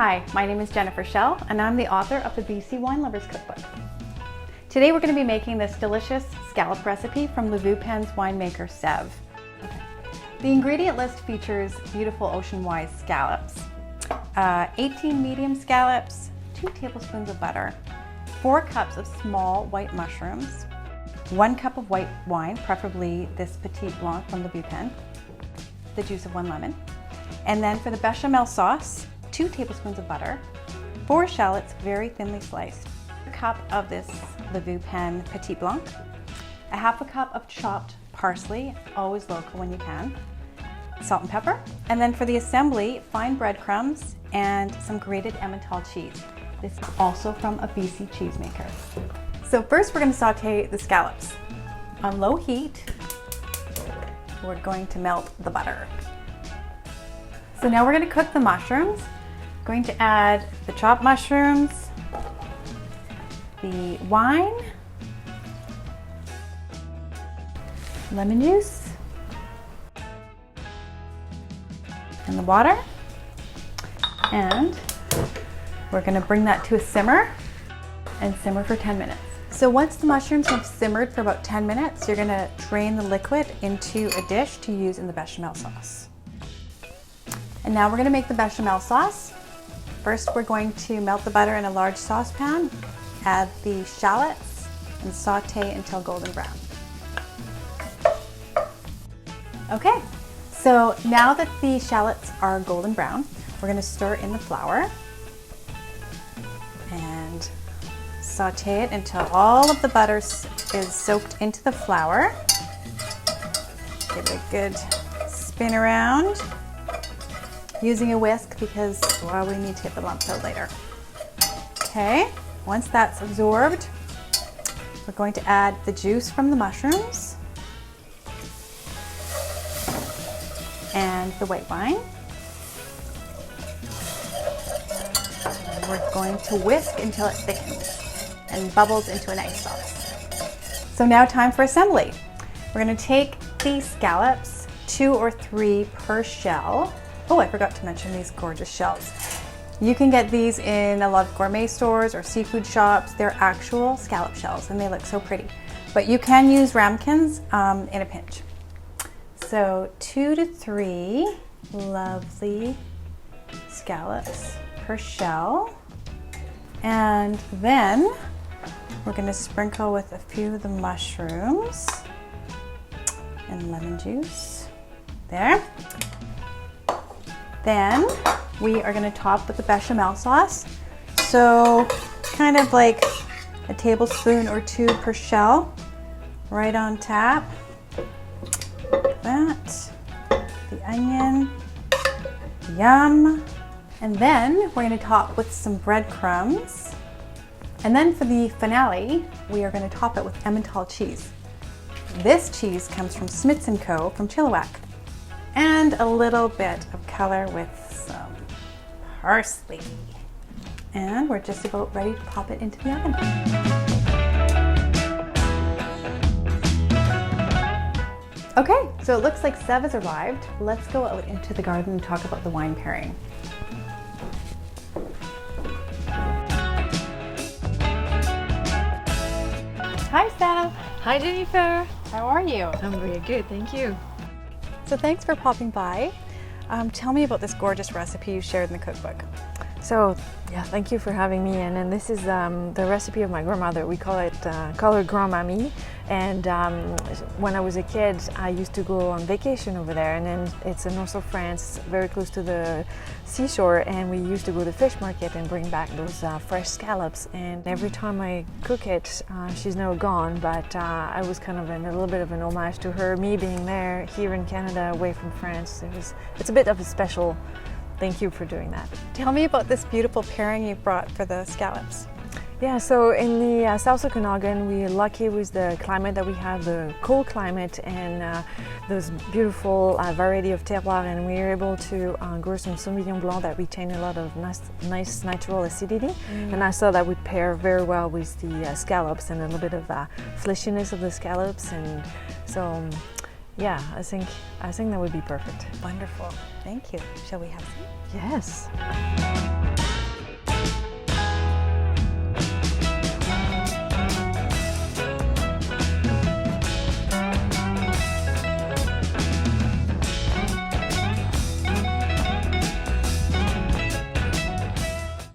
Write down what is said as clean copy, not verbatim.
Hi, my name is Jennifer Schell, and I'm the author of the BC Wine Lovers Cookbook. Today we're going to be making this delicious scallop recipe from the Vieux Pin's winemaker Sev. The ingredient list features beautiful ocean-wise scallops, 18 medium scallops, 2 tablespoons of butter, 4 cups of small white mushrooms, 1 cup of white wine, preferably this Petit Blanc from the Vieux Pin, the juice of 1 lemon, and then for the bechamel sauce, 2 tablespoons of butter, 4 shallots very thinly sliced, a cup of this the Vieux Pin Petit Blanc, a half a cup of chopped parsley, always local when you can, salt and pepper, and then for the assembly, fine breadcrumbs and some grated Emmental cheese. This is also from a BC cheesemaker. So first we're going to saute the scallops. On low heat, we're going to melt the butter. So now we're going to cook the mushrooms. Going to add the chopped mushrooms, the wine, lemon juice, and the water. And we're going to bring that to a simmer and simmer for 10 minutes. So once the mushrooms have simmered for about 10 minutes, you're going to drain the liquid into a dish to use in the bechamel sauce. And now we're going to make the bechamel sauce. First, we're going to melt the butter in a large saucepan, add the shallots, and saute until golden brown. Okay, so now that the shallots are golden brown, we're going to stir in the flour and saute it until all of the butter is soaked into the flour. Give it a good spin around, using a whisk because, well, we need to get the lumps out later. Okay, once that's absorbed, we're going to add the juice from the mushrooms and the white wine. And we're going to whisk until it thickens and bubbles into a nice sauce. So now time for assembly. We're going to take the scallops, 2 or 3 per shell. Oh, I forgot to mention these gorgeous shells. You can get these in a lot of gourmet stores or seafood shops. They're actual scallop shells and they look so pretty. But you can use ramekins in a pinch. So 2 to 3 lovely scallops per shell. And then we're going to sprinkle with a few of the mushrooms and lemon juice. There. Then we are going to top with the bechamel sauce. So kind of like a tablespoon or 2 per shell, right on top. That, the onion, yum. And then we're going to top with some breadcrumbs. And then for the finale, we are going to top it with Emmental cheese. This cheese comes from Smiths & Co. from Chilliwack. And a little bit of color with some parsley. And we're just about ready to pop it into the oven. Okay, so it looks like Sev has arrived. Let's go out into the garden and talk about the wine pairing. Hi, Sev. Hi, Jennifer. How are you? I'm very good, thank you. So thanks for popping by. Tell me about this gorgeous recipe you shared in the cookbook. So, yeah, thank you for having me. And then this is the recipe of my grandmother. We call her Grandmamie. And when I was a kid, I used to go on vacation over there. And then it's in north of France, very close to the seashore. And we used to go to the fish market and bring back those fresh scallops. And every time I cook it, she's now gone, but I was kind of a little bit of an homage to her. Me being there, here in Canada, away from France, it's a bit of a special. Thank you for doing that. Tell me about this beautiful pairing you brought for the scallops. Yeah, so in the South Okanagan, we're lucky with the climate that we have, the cold climate and those beautiful variety of terroir, and we're able to grow some Sauvignon Blanc that retain a lot of nice natural acidity. And I thought that would pair very well with the scallops and a little bit of fleshiness of the scallops. And so, yeah, I think that would be perfect. Wonderful. Thank you. Shall we have some? Yes.